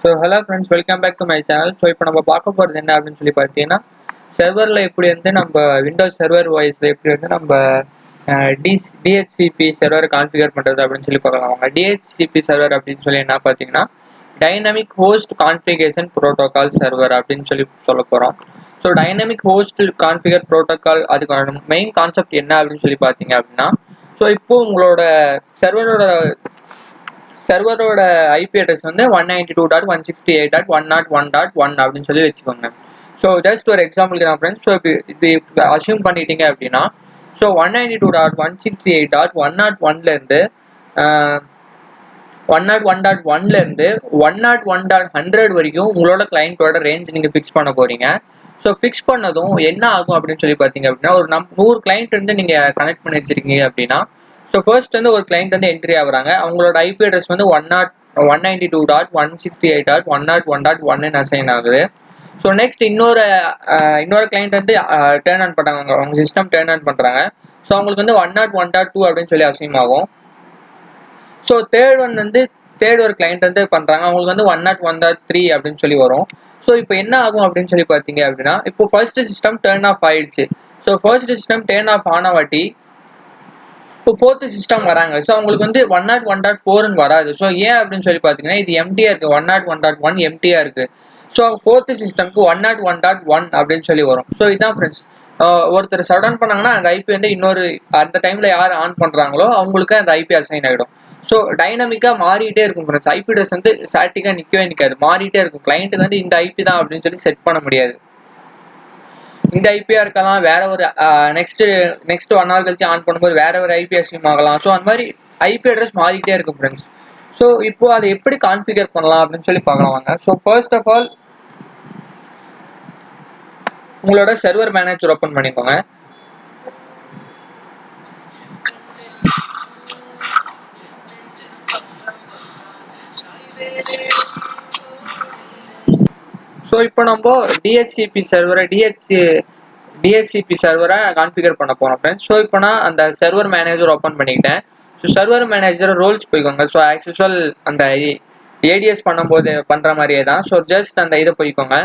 So hello friends, welcome back to my channel. So இப்போ நம்ம பார்க்க போறது என்ன அப்படின்னு சொல்லி பார்த்தீங்கன்னா சர்வர்ல எப்படி வந்து நம்ம விண்டோஸ் சர்வர் வாய்ஸ்ல எப்படி வந்து நம்ம DHCP சர்வர் கான்ஃபிகர் பண்றது அப்படின்னு சொல்லி பார்க்கலாம். DHCP சர்வர் அப்படின்னு சொல்லி என்ன பார்த்தீங்கன்னா dynamic host configuration protocol server அப்படின்னு சொல்லி சொல்ல போறோம். So dynamic host configure protocol அதுக்கான மெயின் கான்செப்ட் என்ன அப்படின்னு சொல்லி பார்த்தீங்க அப்படின்னா, ஸோ இப்போ உங்களோட சர்வரோட ஐபி அட்ரஸ் வந்து 192.168.101.1 அப்படின்னு சொல்லி வச்சுக்கோங்க. ஸோ ஜஸ்ட் ஒரு எக்ஸாம்பிளுக்கு தான் ஃப்ரெண்ட்ஸ். ஸோ இது அசியூம் பண்ணிட்டீங்க அப்படின்னா, ஸோ 192.168.101.1லேருந்து 101.1லேருந்து 101.100 வரைக்கும் உங்களோட கிளைண்ட்டோட ரேஞ்ச் நீங்கள் ஃபிக்ஸ் பண்ண போறீங்க. ஸோ ஃபிக்ஸ் பண்ணதும் என்ன ஆகும் அப்படின்னு சொல்லி பார்த்தீங்க அப்படின்னா, ஒரு 100 கிளைண்ட் வந்து நீங்கள் கனெக்ட் பண்ணி வச்சிருக்கீங்க அப்படின்னா, ஸோ ஃபர்ஸ்ட் வந்து ஒரு கிளைண்ட் வந்து என்ட்ரி ஆகுறாங்க. அவங்களோட ஐபி அட்ரஸ் வந்து 192.168.101.1 அசைன் ஆகுது. ஸோ நெக்ஸ்ட் இன்னொரு கிளைண்ட் வந்து டேர்ன் ஆன் பண்ணுறாங்க, அவங்க சிஸ்டம் டேர்ன் ஆன் பண்ணுறாங்க. ஸோ அவங்களுக்கு வந்து 101.2 அப்படின்னு சொல்லி அசைன் ஆகும். ஸோ தேர்ட் ஒரு கிளைண்ட் வந்து பண்ணுறாங்க, அவங்களுக்கு வந்து 101.3 அப்படின்னு சொல்லி வரும். ஸோ இப்போ என்ன ஆகும் அப்படின்னு சொல்லி பார்த்தீங்க அப்படின்னா, இப்போ ஃபர்ஸ்ட் சிஸ்டம் டேர்ன் ஆஃப் ஆயிடுச்சு. So first system turn off ஆன வாட்டி இப்போ ஃபோர்த் சிஸ்டம் வராங்க. ஸோ அவங்களுக்கு வந்து 101.4 வராது. ஸோ ஏன் அப்படின்னு சொல்லி பார்த்தீங்கன்னா, இது எம்டியா இருக்கு, 101.1 எம்டியா இருக்கு. ஸோ ஃபோர்த் சிஸ்டம்க்கு 101.1 அப்படின்னு சொல்லி வரும். ஸோ இதான் ஃப்ரெண்ட்ஸ், ஒருத்தர் ஷட் டவுன் பண்ணாங்கன்னா அந்த ஐபி வந்து இன்னொரு அந்த டைம்ல யார் ஆன் பண்றாங்களோ அவங்களுக்கு அந்த ஐபி அசைன் ஆகிடும். ஸோ டைனமிக்கா மாறிட்டே இருக்கும் ஃப்ரெண்ட்ஸ். ஐபி அட்ரஸ் வந்து ஸ்டாட்டிக்கா நிற்கவே நிற்காது, மாறிட்டே இருக்கும். கிளைண்ட்டுக்கு வந்து இந்த ஐபி தான் அப்படின்னு சொல்லி செட் பண்ண முடியாது. இந்த ஐபியா இருக்கலாம், வேற ஒரு நெக்ஸ்ட் 1 hour கழிச்சு ஆன் பண்ணும்போது வேற ஒரு ஐபி அசியூம் ஆகலாம். ஸோ அந்த மாதிரி ஐபி அட்ரஸ் மாறிட்டே இருக்கும் ஃப்ரெண்ட்ஸ். ஸோ இப்போ அதை எப்படி கான்ஃபிகர் பண்ணலாம் அப்படின்னு சொல்லி பார்க்கலாம் வாங்க. ஸோ ஃபர்ஸ்ட் ஆஃப் ஆல் உங்களோட சர்வர் மேனேஜர் ஓப்பன் பண்ணிக்கோங்க. ஸோ இப்போ நம்ம டிஹெச்சிபி சர்வரை கான்ஃபிகர் பண்ண போறோம் ஃப்ரெண்ட்ஸ். ஸோ இப்போ நான் அந்த சர்வர் மேனேஜர் ஓப்பன் பண்ணிக்கிட்டேன். ஸோ சர்வர் மேனேஜர் ரோல்ஸ் போய்க்கோங்க. ஸோ ஆஸ் யூஸ்வல் அந்த ஏடிஎஸ் பண்ணும்போது பண்ணுற மாதிரியே தான். ஸோ ஜஸ்ட் அந்த இதை போய்க்கோங்க.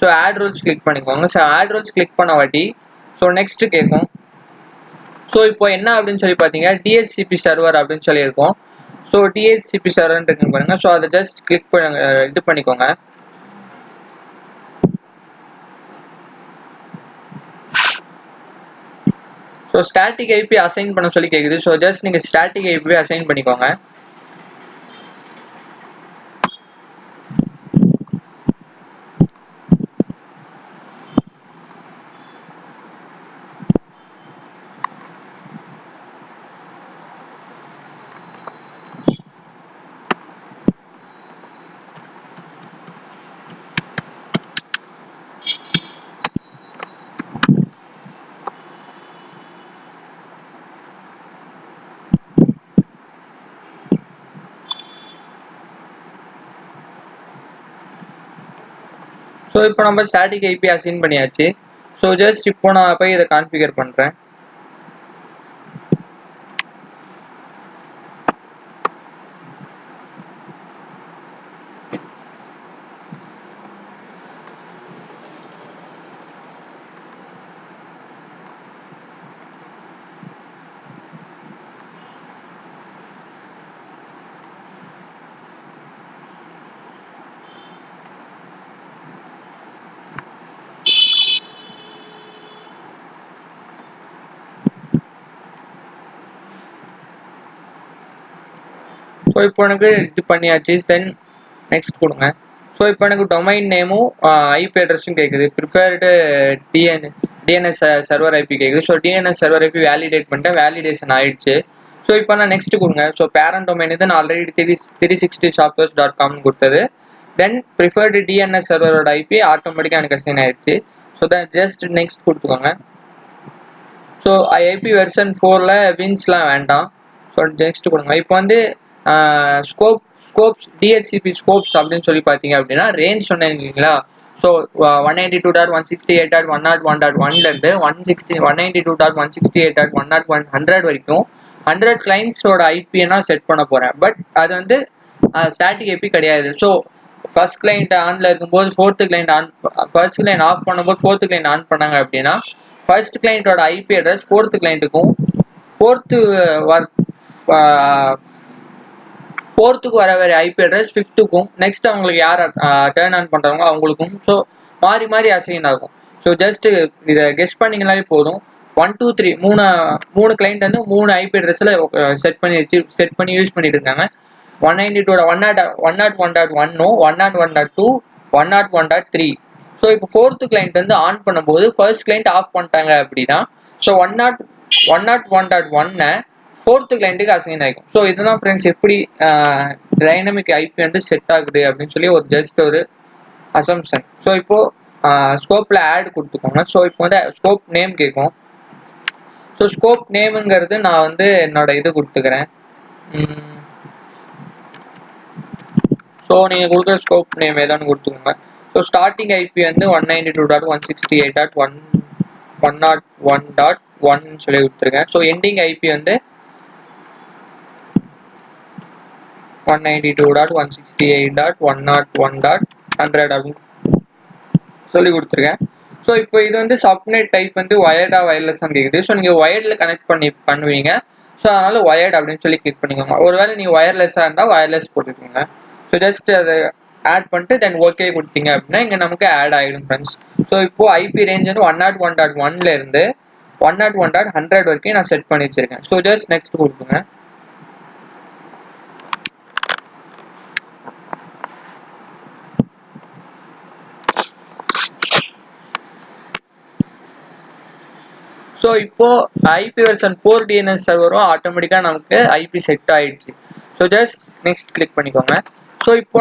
ஸோ ஆட் ரோல்ஸ் கிளிக் பண்ணிக்கோங்க. ஸோ ஆட் ரோல்ஸ் கிளிக் பண்ண வாட்டி ஸோ நெக்ஸ்ட் கேட்கும். ஸோ இப்போ என்ன அப்படின்னு சொல்லி பார்த்தீங்கன்னா டிஹெச்சிபி சர்வர் அப்படின்னு சொல்லியிருக்கோம். ஸோ டிஹெச்சிபி சர்வர்னு இருக்குன்னு பாருங்க. ஸோ அதை ஜஸ்ட் கிளிக் பண்ண இது பண்ணிக்கோங்க. ஸோ ஸ்டாட்டிக் ஐபி அசைன் பண்ண சொல்லி கேட்குது. ஸோ ஜஸ்ட் நீங்கள் ஸ்டாட்டிக் ஐபி அசைன் பண்ணிக்கோங்க. ஸோ இப்போ நம்ம ஸ்டாட்டிக் ஐபி அசைன் பண்ணியாச்சு. ஸோ ஜஸ்ட் இப்போ நான் போய் இதை கான்ஃபிகர் பண்ணுறேன். ஸோ இப்போ எனக்கு இது பண்ணியாச்சு. தென் நெக்ஸ்ட் கொடுங்க. ஸோ இப்போ எனக்கு டொமைன் நேமும் ஐபி அட்ரஸும் கேட்குது. ப்ரிஃபர்டு டிஎன்எஸ் சர்வர் ஐபி கேட்குது. So DNS server IP validate பண்ணிட்டேன், வேலிடேஷன் ஆயிடுச்சு. ஸோ இப்போ நான் நெக்ஸ்ட் கொடுங்க. ஸோ பேரண்ட் டொமைன் இது நான் ஆல்ரெடி 360softwares.com கொடுத்தது. தென் ப்ரிஃபர்டு டிஎன்எஸ் சர்வரோட ஐபி ஆட்டோமேட்டிக்காக எனக்கு அசைன் ஆயிடுச்சு. ஸோ தென் ஜஸ்ட் நெக்ஸ்ட் கொடுத்துக்கோங்க. ஸோ ஐபி வெர்ஷன் 4ல் வின்ஸ்லாம் வேண்டாம். ஸோ நெக்ஸ்ட் கொடுங்க. இப்போ வந்து ஸ்கோப்ஸ் டிஹெச்சிபி ஸ்கோப்ஸ் அப்படின்னு சொல்லி பார்த்தீங்க அப்படின்னா ரேஞ்ச் சொன்னீங்களா. ஸோ 192.168.101.1லேருந்து 192.168.101.100 வரைக்கும் 100 கிளைண்ட்ஸோட ஐபியை நான் செட் பண்ண போகிறேன். பட் அது வந்து ஸ்டாட்டிக் ஐபி கிடையாது. ஸோ ஃபர்ஸ்ட் கிளைண்ட் ஆன்ல இருக்கும்போது fourth client first client off பண்ணும்போது ஃபோர்த் கிளைண்ட் ஆன் பண்ணாங்க அப்படின்னா ஃபர்ஸ்ட் கிளைண்டோட ஐபி அட்ரஸ் ஃபோர்த் கிளைண்ட்டுக்கும் ஃபோர்த்துக்கு வர வேற ஐபி அட்ரஸ் ஃபிஃப்த்துக்கும் நெக்ஸ்ட் அவங்களுக்கு யார் டேர்ன் ஆன் பண்றாங்களோ அவங்களுக்கும் ஸோ மாறி மாறி அசைன் ஆகும். ஸோ ஜஸ்ட் இதை கெஸ் பண்ணிங்கனாலே போதும். 1 2 3 மூணு கிளைண்ட் வந்து 3 ஐபி அட்ரஸ்ல செட் பண்ணி யூஸ் பண்ணிட்டு இருக்காங்க. 192 101.1 101.2 101.3. ஸோ இப்போ ஃபோர்த்து கிளைண்ட் வந்து ஆன் பண்ணும்போது ஃபர்ஸ்ட் கிளைண்ட் ஆஃப் பண்ணிட்டாங்க அப்படின்னா ஸோ 101.1 ஃபோர்த்து கிளைண்ட்டுக்கு அசைன் ஆகிக்கும். ஸோ இதுதான் ஃப்ரெண்ட்ஸ் எப்படி டைனமிக் ஐபி வந்து செட் ஆகுது அப்படின்னு சொல்லி ஒரு ஜஸ்ட் ஒரு அசம்ஷன். ஸோ இப்போ ஸ்கோப்பில் ஆட் கொடுத்துக்கோங்க. ஸோ இப்போ வந்து ஸ்கோப் நேம் கேட்கும். ஸோ ஸ்கோப் நேமுங்கிறது நான் வந்து என்னோட இது கொடுத்துக்கிறேன். ஸோ நீங்கள் கொடுக்குற ஸ்கோப் நேம் ஏதானு கொடுத்துக்கோங்க. ஸோ ஸ்டார்டிங் ஐபி வந்து 192.168.101.1 சொல்லி கொடுத்துருக்கேன். ஸோ எண்டிங் ஐபி வந்து 192.168.101.100 அப்படின்னு சொல்லி கொடுத்துருக்கேன். ஸோ இப்போ இது வந்து சப்நெட் டைப் வந்து வயர்டா வயர்லெஸ் கேட்குது. ஸோ நீங்கள் வயர்டில் கனெக்ட் பண்ணுவீங்க. ஸோ அதனால வயர்டு அப்படின்னு சொல்லி கிளிக் பண்ணிக்கோங்க. ஒருவேளை நீங்கள் வயர்லெஸ்ஸாக இருந்தால் வயர்லெஸ் போட்டுக்கோங்க. ஸோ ஜஸ்ட் அதை ஆட் பண்ணிட்டு தென் ஓகே கொடுத்தீங்க அப்படின்னா இங்கே நமக்கு ஆட் ஆகிடும் ஃப்ரெண்ட்ஸ். ஸோ இப்போ ஐபி ரேஞ்ச் வந்து 101.1 இருந்து 101.100 வரைக்கும் நான் செட் பண்ணி வச்சிருக்கேன். ஸோ ஜஸ்ட் நெக்ஸ்ட் கொடுத்துங்க. ஸோ இப்போ ஐபி வெர்ஷன் 4 டிஎன்எஸ் சர்வரும் ஆட்டோமேட்டிக்காக நமக்கு ஐபி செட் ஆயிடுச்சு. ஸோ ஜஸ்ட் நெக்ஸ்ட் கிளிக் பண்ணிக்கோங்க. ஸோ இப்போ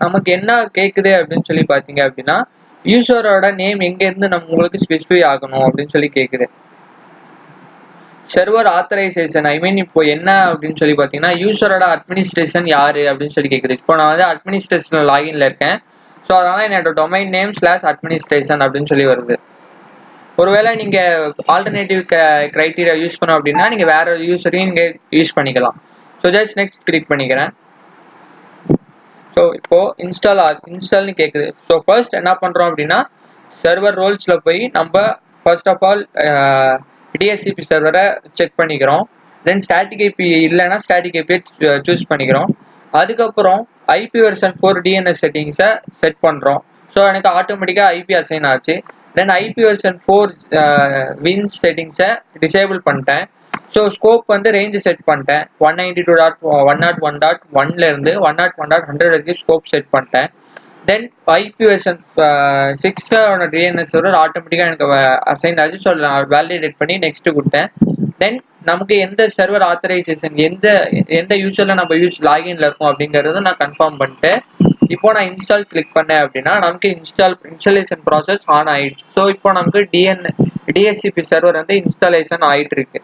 நமக்கு என்ன கேட்குது அப்படின்னு சொல்லி பார்த்தீங்க அப்படின்னா யூசரோட நேம் எங்கேருந்து உங்களுக்கு ஸ்பெசிஃபை ஆகணும் அப்படின்னு சொல்லி கேட்குது. சர்வர் ஆத்தரைசேஷன் இப்போ என்ன அப்படின்னு சொல்லி பார்த்தீங்கன்னா யூசரோட அட்மினிஸ்ட்ரேஷன் யாரு அப்படின்னு சொல்லி கேட்குது. இப்போ நான் வந்து அட்மினிஸ்ட்ரேஷன் லாகின்ல இருக்கேன். ஸோ அதனால என்னோட டொமைன் நேம் /அட்மினிஸ்ட்ரேஷன் அப்படின்னு சொல்லி வருது. ஒருவேளை நீங்க ஆல்டர்னேட்டிவ் கிரைட்டீரியா யூஸ் பண்ணோம் அப்படின்னா நீங்க வேற யூசரையும் நீங்க யூஸ் பண்ணிக்கலாம். ஸோ ஜஸ்ட் நெக்ஸ்ட் கிளிக் பண்ணிக்கிறேன். ஸோ இப்போ இன்ஸ்டால்னு கேட்குது. ஸோ ஃபர்ஸ்ட் என்ன பண்றோம் அப்படின்னா சர்வர் ரோல்ஸ்ல போய் நம்ம ஃபர்ஸ்ட் ஆஃப் ஆல் டிஹெச்சிபி சர்வரை செக் பண்ணிக்கிறோம். தென் ஸ்டாட்டிக் ஐபி இல்லைன்னா ஸ்டாட்டிக் ஐபியை சூஸ் பண்ணிக்கிறோம். அதுக்கப்புறம் ஐபி வெர்ஷன் 4 டிஎன்எஸ் செட்டிங்ஸை செட் பண்றோம். ஸோ எனக்கு ஆட்டோமேட்டிக்காக ஐபி அசைன் ஆச்சு. தென் ஐபி வெர்ஷன் 4 வின்ஸ் செட்டிங்ஸை டிசேபிள் பண்ணிட்டேன். ஸோ ஸ்கோப் வந்து ரேஞ்சு செட் பண்ணிட்டேன். 192.101.1 இருந்து 101.100 வரைக்கும் ஸ்கோப் செட் பண்ணிட்டேன். தென் ஐபி வெர்ஷன் 6 டிஎன்எஸ் சர்வர் ஆட்டோமேட்டிக்காக எனக்கு அசைன் ஆச்சு. ஸோ நான் வேலிடேட் பண்ணி நெக்ஸ்ட் கொடுத்தேன். தென் நமக்கு எந்த சர்வர் ஆத்தரைசேஷன் எந்த யூசர்ல நம்ம லாகின்ல இருக்கும் அப்படிங்கறத நான் கன்ஃபார்ம் பண்ணிட்டு இப்போ நான் இன்ஸ்டால் கிளிக் பண்ணேன் அப்படின்னா நமக்கு இன்ஸ்டாலேஷன் ப்ராசஸ் ஆன் ஆயிடுச்சு. ஸோ இப்போ நமக்கு டிஹெச்சிபி சர்வர் வந்து இன்ஸ்டாலேஷன் ஆயிட்டு இருக்கு.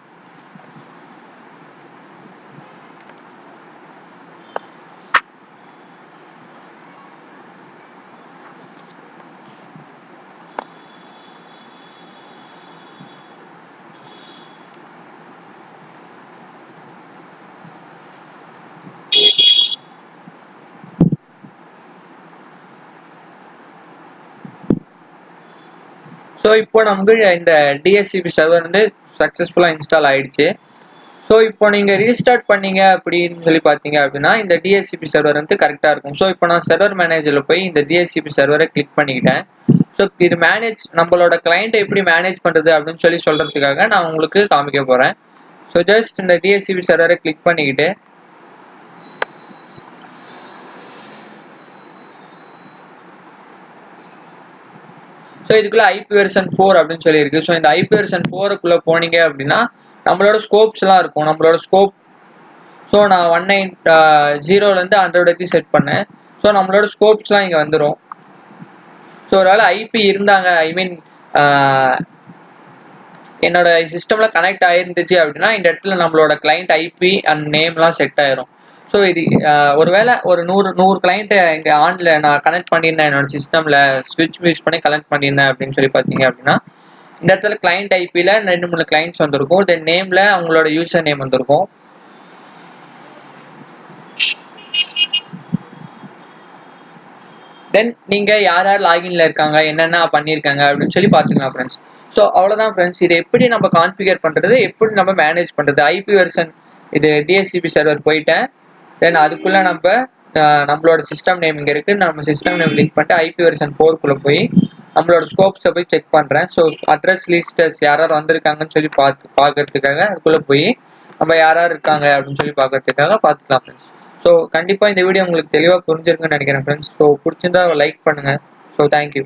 ஸோ இப்போ நமக்கு இந்த டிஹெச்சிபி சர்வர் வந்து சக்ஸஸ்ஃபுல்லாக இன்ஸ்டால் ஆயிடுச்சு. ஸோ இப்போ நீங்கள் ரீஸ்டார்ட் பண்ணீங்க அப்படின்னு சொல்லி பார்த்தீங்க அப்படின்னா இந்த டிஹெச்சிபி சர்வர் வந்து கரெக்டாக இருக்கும். ஸோ இப்போ நான் சர்வர் மேனேஜரில் போய் இந்த டிஹெச்சிபி சர்வரை கிளிக் பண்ணிக்கிட்டேன். ஸோ இது நம்மளோட கிளைண்ட்டை எப்படி மேனேஜ் பண்ணுறது அப்படின்னு சொல்லி சொல்கிறதுக்காக நான் உங்களுக்கு காமிக்க போகிறேன். ஸோ ஜஸ்ட் இந்த டிஹெச்சிபி சர்வரை கிளிக் பண்ணிக்கிட்டு ஸோ இதுக்குள்ள ஐபி வெர்ஷன் 4 அப்படின்னு சொல்லி இருக்கு. ஸோ இந்த ஐபி வெர்ஷன் 4க்குள்ள போனீங்க அப்படின்னா நம்மளோட ஸ்கோப்ஸ்லாம் இருக்கும். நம்மளோட ஸ்கோப் ஸோ நான் 190 100 வரைக்கும் செட் பண்ணேன். ஸோ நம்மளோட ஸ்கோப்ஸ்லாம் இங்கே வந்துடும். ஸோ ஒருவேளை ஐபி இருந்தாங்க என்னோட சிஸ்டம்ல கனெக்ட் ஆயிருந்துச்சு அப்படின்னா இந்த இடத்துல நம்மளோட கிளைண்ட் ஐபி அண்ட் நேம்லாம் செட் ஆயிரும். ஸோ இது ஒருவேளை ஒரு 100 கிளைண்ட்டை இங்கே ஆன்ல நான் கனெக்ட் பண்ணியிருந்தேன் என்னோட சிஸ்டம்ல ஸ்விட்ச் யூஸ் பண்ணி கனெக்ட் பண்ணியிருந்தேன் அப்படின்னு சொல்லி பார்த்தீங்க அப்படின்னா இந்த இடத்துல கிளைண்ட் ஐபியில் 2-3 கிளைண்ட்ஸ் வந்திருக்கும். தென் நேம்ல அவங்களோட யூசர் நேம் வந்திருக்கும். தென் நீங்கள் யார் யார் லாகின்ல இருக்காங்க, என்னென்ன பண்ணியிருக்காங்க அப்படின்னு சொல்லி பார்த்துக்கலாம் ஃப்ரெண்ட்ஸ். ஸோ அவ்வளோதான் ஃப்ரெண்ட்ஸ். இது எப்படி நம்ம கான்ஃபிகர் பண்ணுறது, எப்படி நம்ம மேனேஜ் பண்ணுறது. ஐபி வெர்ஷன் இது டிஹெச்சிபி சர்வர் போயிட்டேன். தென் அதுக்குள்ளே நம்மளோட சிஸ்டம் நேம் இங்கே இருக்குது. நம்ம சிஸ்டம் நேம் லிங்க் பண்ணிட்டு ஐபி வெர்ஷன் 4 போய் நம்மளோட ஸ்கோப்ஸை போய் செக் பண்ணுறேன். ஸோ அட்ரஸ் லிஸ்டர்ஸ் யார் யார் வந்திருக்காங்கன்னு சொல்லி பார்க்கறதுக்காக அதுக்குள்ளே போய் நம்ம யார் யார் இருக்காங்க அப்படின்னு சொல்லி பார்க்கறதுக்காக பார்த்துக்கலாம் ஃப்ரெண்ட்ஸ். ஸோ கண்டிப்பாக இந்த வீடியோ உங்களுக்கு தெளிவாக புரிஞ்சிருக்குன்னு நினைக்கிறேன் ஃப்ரெண்ட்ஸ். ஸோ பிடிச்சிருந்தா லைக் பண்ணுங்கள். So thank you.